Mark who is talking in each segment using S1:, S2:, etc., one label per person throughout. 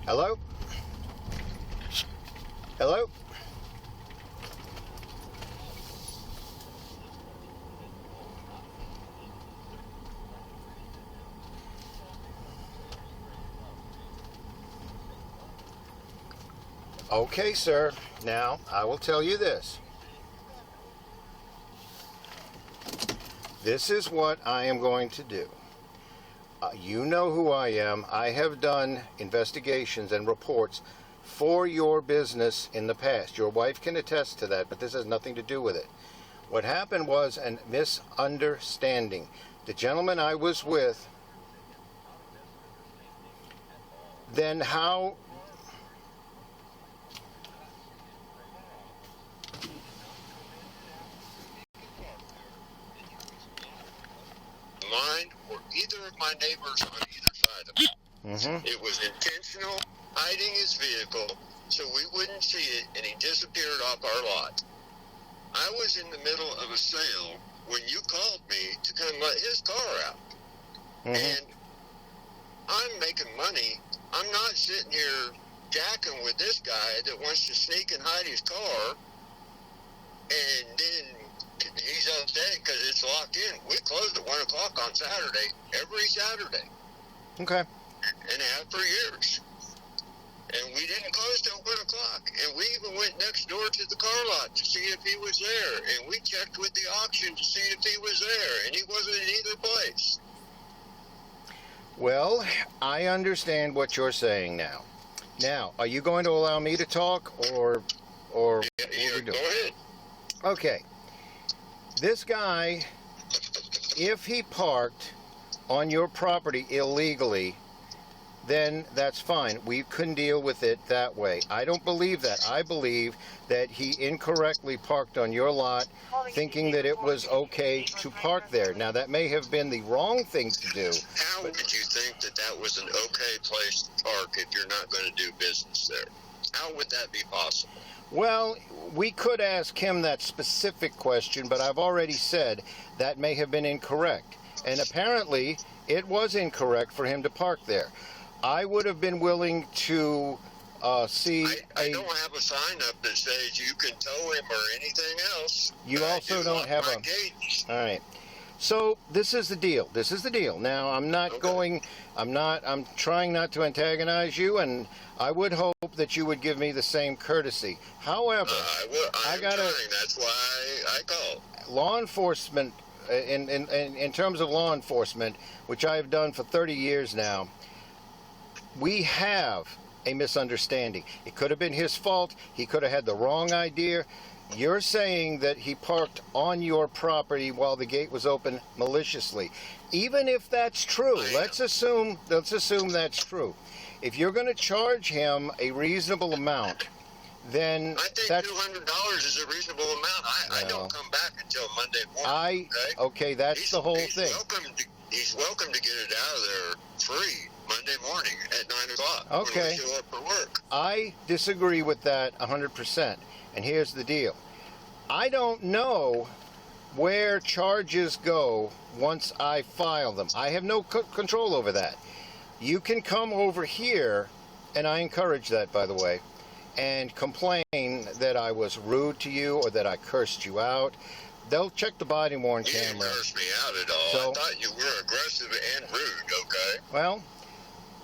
S1: Hello? Hello? Okay, sir. Now, I will tell you this. This is what I am going to do. You know who I am. I have done investigations and reports for your business in the past. Your wife can attest to that, but this has nothing to do with it. What happened was a misunderstanding. The gentleman I was with, then how...
S2: Mine or either of my neighbors on either side of it. It was intentional hiding his vehicle so we wouldn't see it, and he disappeared off our lot. I was in the middle of a sale when you called me to come let his car out. And I'm making money. I'm not sitting here jacking with this guy that wants to sneak and hide his car, and then he's upset because it's locked in. We closed at 1 o'clock on Saturday, every Saturday.
S1: Okay.
S2: And have for years. And we didn't close till 1 o'clock. And we even went next door to the car lot to see if he was there. And we checked with the auction to see if he was there. And he wasn't in either place.
S1: Well, I understand what you're saying now. Now, are you going to allow me to talk, or what are we doing?
S2: Go ahead.
S1: Okay. This guy, if he parked on your property illegally, then that's fine. We can deal with it that way. I don't believe that. I believe that he incorrectly parked on your lot, thinking that it was okay to park there. Now, that may have been the wrong thing to do.
S2: How would you think that that was an okay place to park if you're not going to do business there? How would that be possible?
S1: Well, we could ask him that specific question, but I've already said that may have been incorrect. And apparently, it was incorrect for him to park there. I would have been willing to see
S2: I don't have a sign up that says you can tow him or anything else.
S1: You also don't have a...
S2: Gauge.
S1: All right. So this is the deal. This is the deal. Now, I'm not going... I'm trying not to antagonize you, and I would hope that you would give me the same courtesy. However,
S2: I gotta... That's why I called.
S1: Law enforcement, in terms of law enforcement, which I've done for 30 years now, we have a misunderstanding. It could have been his fault. He could have had the wrong idea. You're saying that he parked on your property while the gate was open maliciously. Even if that's true, let's assume that's true. If you're going to charge him a reasonable amount, then
S2: I think $200 is a reasonable amount. I don't come back until Monday morning.
S1: Okay, that's the whole thing.
S2: He's welcome to get it out of there free Monday morning at 9 o'clock.
S1: Okay.
S2: When we show up for work.
S1: I disagree with that 100%. And here's the deal. I don't know where charges go once I file them. I have no control over that. You can come over here, and I encourage that, by the way, and complain that I was rude to you or that I cursed you out. They'll check the body worn camera.
S2: You didn't curse me out at all. So, I thought you were aggressive and rude, okay?
S1: Well,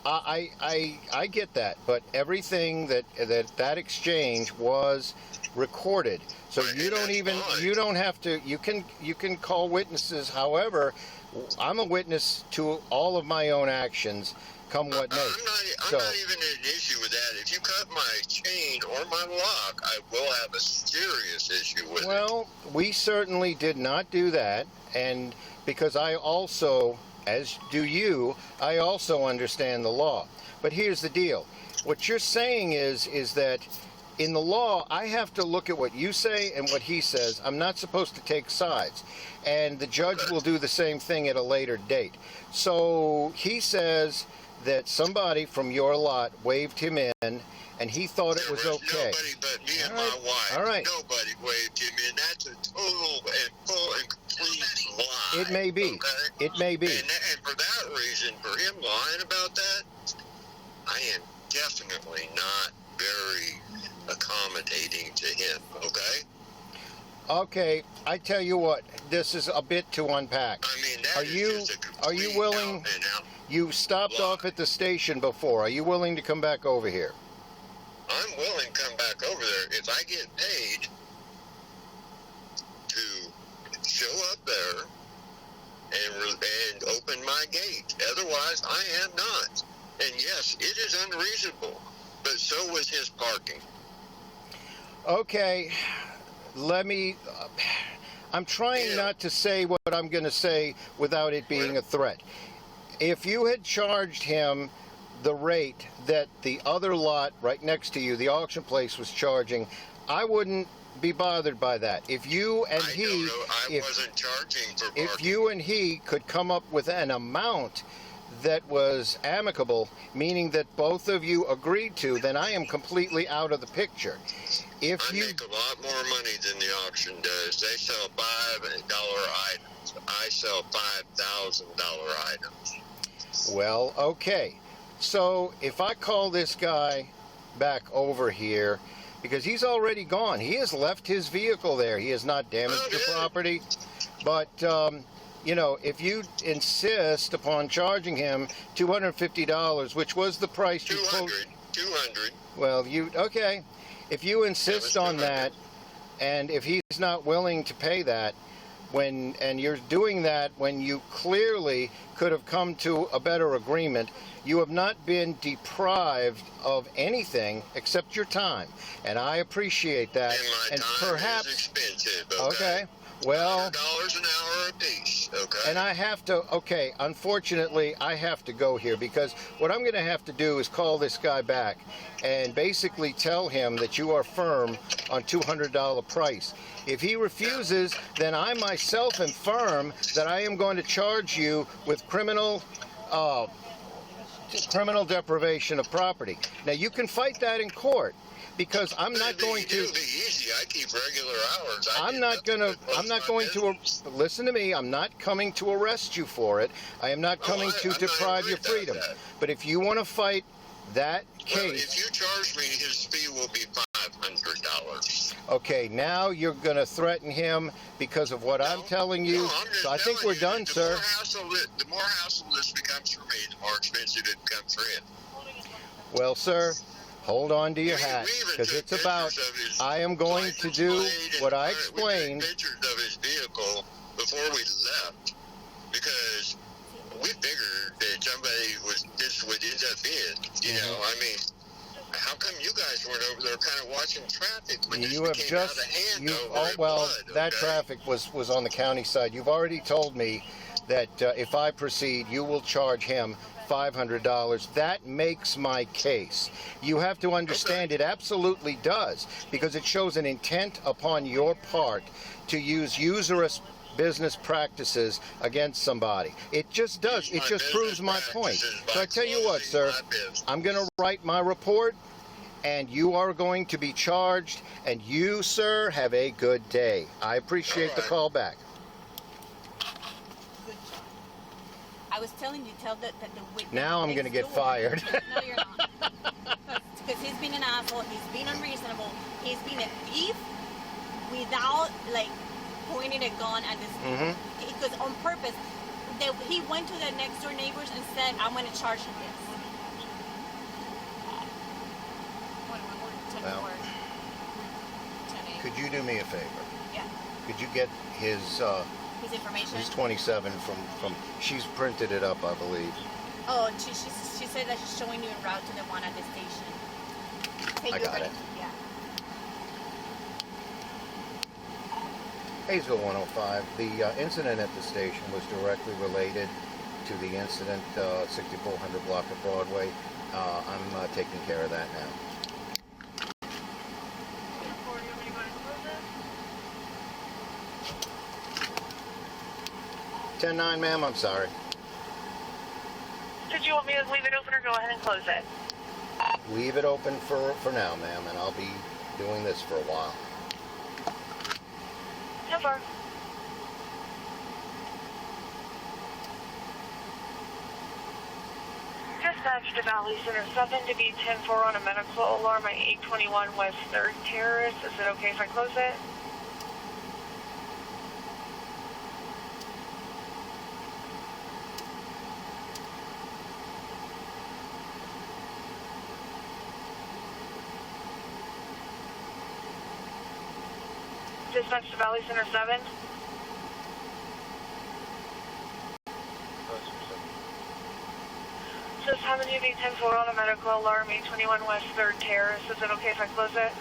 S1: I get that, but everything that exchange was recorded. So you don't have to, you can call witnesses. However, I'm a witness to all of my own actions, come what may.
S2: I'm not even an issue with that. If you cut my chain or my lock, I will have a serious issue with it.
S1: Well, we certainly did not do that, and because I also, as do you, I also understand the law. But here's the deal. What you're saying is that in the law, I have to look at what you say and what he says. I'm not supposed to take sides. And the judge will do the same thing at a later date. So he says that somebody from your lot waved him in, and he thought it was okay.
S2: Nobody but me and my wife.
S1: All right.
S2: Nobody waved him in. That's a total and full and complete lie.
S1: It may be. Okay? It may be.
S2: And for that reason, for him lying about that, I am definitely not very accommodating to him, okay?
S1: Okay, I tell you what, this is a bit to unpack.
S2: I mean, that
S1: Are
S2: is
S1: you
S2: just a
S1: are you
S2: complete
S1: willing?
S2: out and out
S1: You stopped
S2: lie.
S1: off at the station before. Are you willing to come back over here?
S2: I'm willing to come back over there if I get paid to show up there and open my gate. Otherwise, I am not. And yes, it is unreasonable, but so was his parking.
S1: Okay, I'm trying not to say what I'm going to say without it being a threat. If you had charged him the rate that the other lot right next to you, the auction place, was charging, I wouldn't be bothered by that. If you and
S2: I
S1: he,
S2: don't know. I wasn't charging for parking.
S1: if you and he could come up with an amount that was amicable, meaning that both of you agreed to, then I am completely out of the picture. If
S2: I
S1: you
S2: make a lot more money than the auction does. They sell $5 items. I sell $5,000 items.
S1: Well, okay. So if I call this guy back over here, because he's already gone, he has left his vehicle there. He has not damaged the property. But, you know, if you insist upon charging him $250, which was the price you quoted.
S2: 200.
S1: Well, okay. If you insist on that, and if he's not willing to pay that, and you're doing that when you clearly could have come to a better agreement, you have not been deprived of anything except your time, and I appreciate that.
S2: And my time is expensive. Okay.
S1: Well,
S2: $100 an hour a piece. Okay.
S1: and I have to, okay, unfortunately, I have to go here, because what I'm going to have to do is call this guy back and basically tell him that you are firm on $200 price. If he refuses, then I myself am firm that I am going to charge you with criminal deprivation of property. Now, you can fight that in court, because I'm not going to.
S2: It'll be easy. I keep regular hours.
S1: I'm not going to. Listen to me. I'm not coming to arrest you for it. I am not coming to deprive your freedom. But if you want to fight that case,
S2: well, if you charge me, his fee will be $500.
S1: Okay, now you're going to threaten him because of what I'm telling you.
S2: No, I'm just
S1: so I think
S2: telling
S1: we're
S2: you
S1: done,
S2: that
S1: sir.
S2: The more hassle this becomes for me, the more expensive it becomes for him.
S1: Well, sir, hold on to your hat, because it's about. I am going to do what I explained.
S2: We took pictures of his vehicle before we left, because we figured that this would end up being. You know, I mean, how come you guys weren't over there kind of watching traffic when this became out of hand over at Blood,
S1: that traffic was on the county side. You've already told me that if I proceed, you will charge him $500. That makes my case. You have to understand it absolutely does, because it shows an intent upon your part to use usurious business practices against somebody. It just does. It just proves my point. So I tell you what, sir, I'm going to write my report, and you are going to be charged, and you, sir, have a good day. I appreciate the call back.
S3: I was telling you, tell the witness.
S1: Now I'm going to get fired.
S3: No, you're not. Because he's been an asshole. He's been unreasonable. He's been a thief without, like, pointing a gun at this. Because on purpose, he went to the next door neighbors and said, I'm going to charge you this.
S1: Well, could you do me a favor?
S3: Yeah.
S1: Could you get his
S3: information?
S1: His 27 from she's printed it up, I believe.
S3: Oh, she said that she's showing you en route to the one at the station. Hey,
S1: I got it.
S3: Yeah.
S1: Hayesville 105. The incident at the station was directly related to the incident 6400 block of Broadway. I'm taking care of that now. 10-9, ma'am, I'm sorry.
S4: Did you want me to leave it open or go ahead and close it?
S1: Leave it open for now, ma'am, and I'll be doing this for a while.
S4: So far. Just Dispatch to Valley Center 7 to be 10-4 on a medical alarm at 821 West 3rd Terrace. Is it okay if I close it? Dispatch to Valley Center 7. Just having you be 10-4 on a medical alarm, 821 West 3rd Terrace. Is it okay if I close it?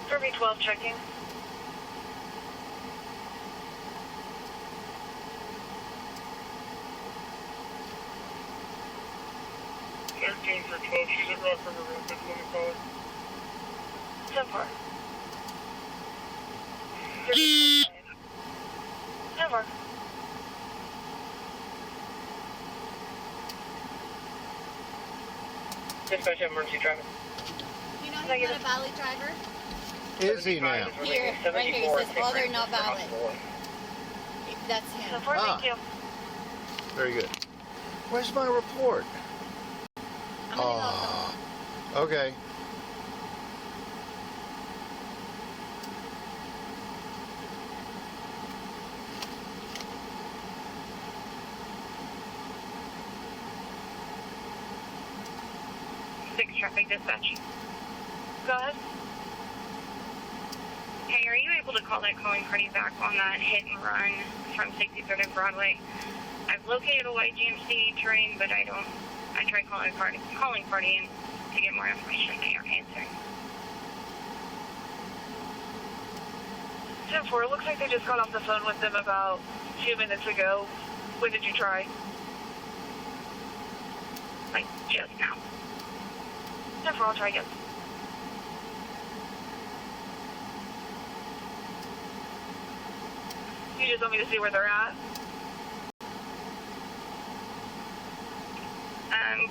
S4: For B12 checking.
S2: For 12, she's at Rock River Road, let me call her.
S4: 10-4. 10-4.
S2: Dispatch emergency driver.
S3: You know he's not a valid driver?
S1: Is he now?
S3: Here, right here, it says, oh, they're not valid. That's him.
S4: 10-4, thank you.
S1: Very good. Where's my report?
S3: I'm gonna go.
S1: Okay.
S4: Traffic dispatch. Go ahead. Hey, are you able to call that calling party back on that hit and run from 63rd and Broadway? I've located a white GMC train, but I tried calling party and to get more information. They aren't answering. 10-4, it looks like they just got off the phone with them about 2 minutes ago. When did you try? Like, just now. 10-4, I'll try again. You just want me to see where they're at?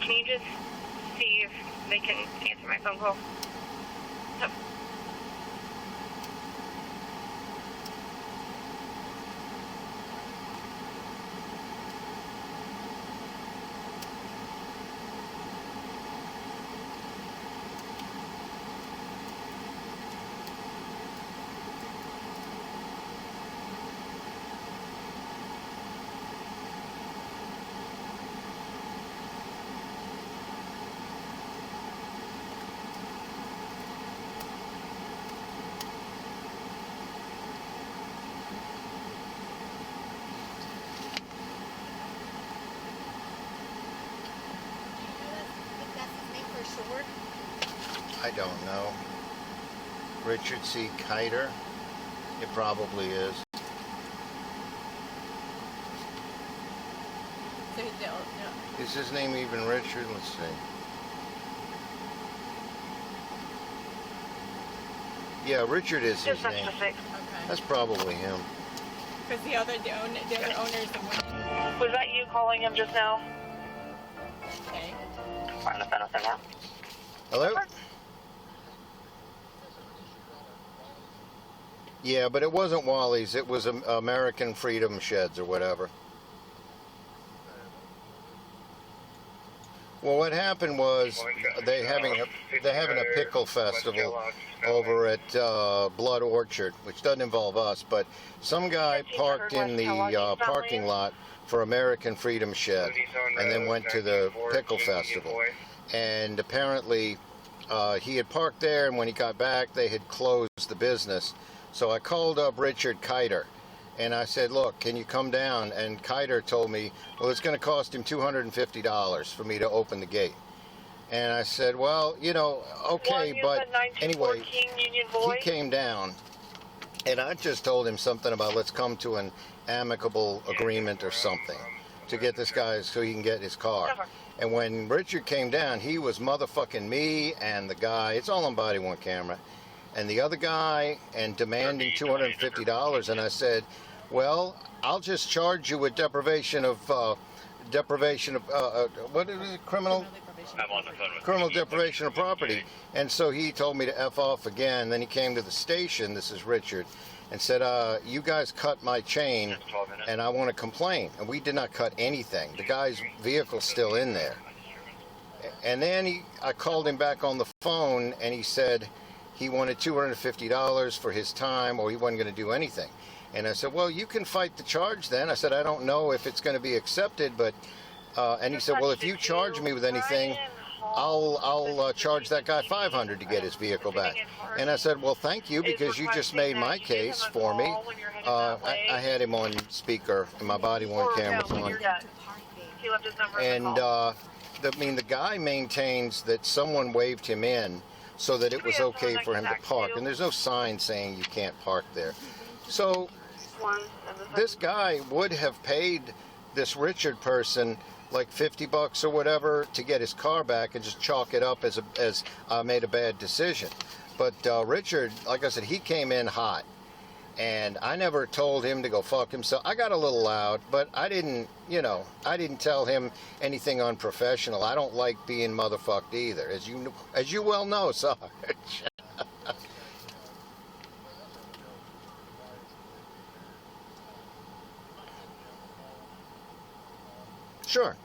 S4: Can you just see if they can answer my phone call? No.
S1: I don't know. Richard C. Kiter? It probably is.
S3: So he's no.
S1: Is his name even Richard? Let's see. Yeah, Richard is his name.
S3: Okay.
S1: That's probably him.
S3: Because the other owners of women.
S4: Was that you calling him just now?
S3: Okay.
S1: Hello? Yeah, but it wasn't Wally's. It was American Freedom Sheds or whatever. Well, what happened was they're having a pickle festival over at Blood Orchard, which doesn't involve us, but some guy parked in the parking lot for American Freedom Shed and then went to the pickle festival. And apparently he had parked there, and when he got back, they had closed the business. So I called up Richard Kiter, and I said, look, can you come down? And Kiter told me, well, it's going to cost him $250 for me to open the gate. And I said, well, you know, okay, but anyway, he came down, and I just told him something about let's come to an amicable agreement or something to get this guy so he can get his car. And when Richard came down, he was motherfucking me and the guy, it's all on body-worn camera, and the other guy, and demanding $250. And I said, well, I'll just charge you with deprivation of what is it, criminal criminal deprivation of property. And so he told me to F off again. Then he came to the station, this is Richard, and said, you guys cut my chain and I want to complain. And we did not cut anything. The guy's vehicle's still in there. And then I called him back on the phone and he said he wanted $250 for his time, or he wasn't going to do anything. And I said, well, you can fight the charge then. I said, I don't know if it's going to be accepted, but, and he said, well, if you charge me with anything, I'll charge that guy $500 to get his vehicle back. And I said, well, thank you, because you just made my case for me. I had him on speaker and my body-worn camera on. And, I mean, the guy maintains that someone waved him in so that it was okay for him to park. And there's no sign saying you can't park there. So this guy would have paid this Richard person like $50 or whatever to get his car back and just chalk it up as I made a bad decision. But Richard, like I said, he came in hot. And I never told him to go fuck himself. I got a little loud, but I didn't, I didn't tell him anything unprofessional. I don't like being motherfucked either, as you well know, Sarge. Sure.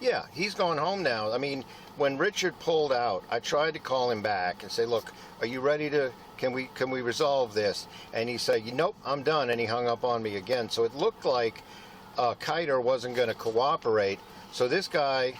S1: Yeah, he's going home now. I mean, when Richard pulled out, I tried to call him back and say, look, are you ready to, can we resolve this? And he said, nope, I'm done. And he hung up on me again. So it looked like Kiter wasn't going to cooperate. So this guy,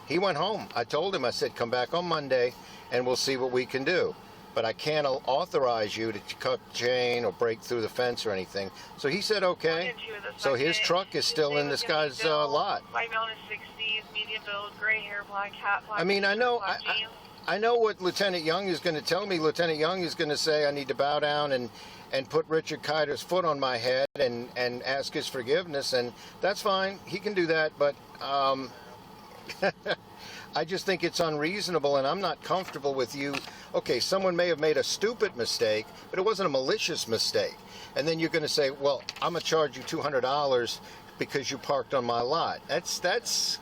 S1: he went home. I told him, I said, come back on Monday and we'll see what we can do. But I can't authorize you to cut the chain or break through the fence or anything. So he said, okay. So his truck is still in this guy's lot.
S5: White male is 60, medium build, gray hair, black hat, black.
S1: I mean, I know what Lieutenant Young is going to tell me. Lieutenant Young is going to say I need to bow down and put Richard Kiter's foot on my head and ask his forgiveness, and that's fine. He can do that, but I just think it's unreasonable, and I'm not comfortable with you. Okay, someone may have made a stupid mistake, but it wasn't a malicious mistake. And then you're going to say, well, I'm going to charge you $200 because you parked on my lot. That's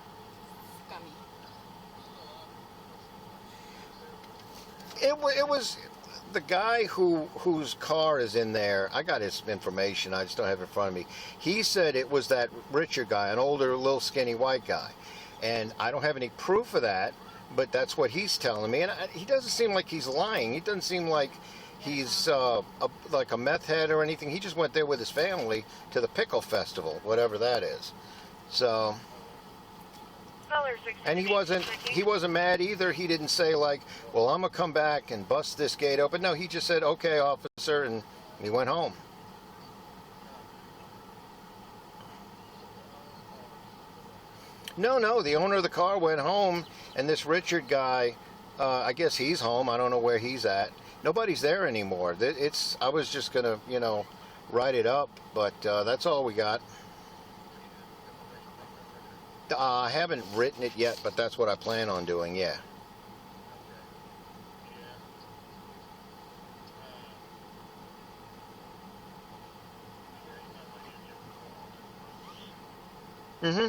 S1: It was the guy whose car is in there. I got his information. I just don't have it in front of me. He said it was that Richard guy, an older, little skinny white guy. And I don't have any proof of that, but that's what he's telling me. And he doesn't seem like he's lying. He doesn't seem like he's like a meth head or anything. He just went there with his family to the Pickle Festival, whatever that is. So, and he wasn't mad either. He didn't say like, well, I'm gonna come back and bust this gate open. No, he just said, okay, officer, and he went home. No, the owner of the car went home, and this Richard guy, I guess he's home. I don't know where he's at. Nobody's there anymore. I was just gonna, write it up, but that's all we got. I haven't written it yet, but that's what I plan on doing, yeah. Mm-hmm.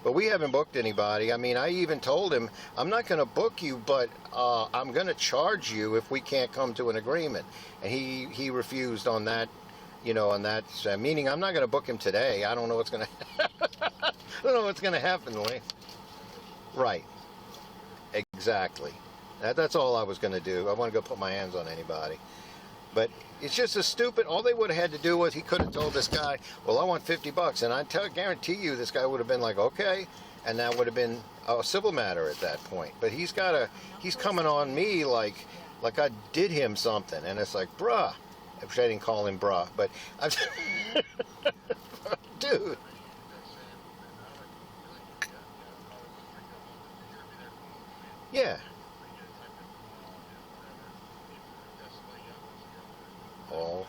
S1: But we haven't booked anybody. I mean, I even told him, I'm not going to book you, but I'm going to charge you if we can't come to an agreement. And he refused on that, on that, meaning I'm not going to book him today. I don't know what's going to I don't know what's going to happen, Lee. Right. Exactly. That's all I was going to do. I want to go put my hands on anybody. But it's just a stupid, all they would have had to do was he could have told this guy, well, I want $50. And I guarantee you this guy would have been like, okay. And that would have been a civil matter at that point. But he's coming on me like I did him something. And it's like, bruh. I wish I didn't call him bruh, but I'm dude. Yeah. Oh.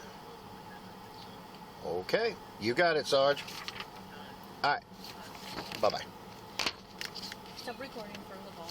S1: Okay. You got it, Sarge. All right. Bye-bye.
S3: Stop recording for the call.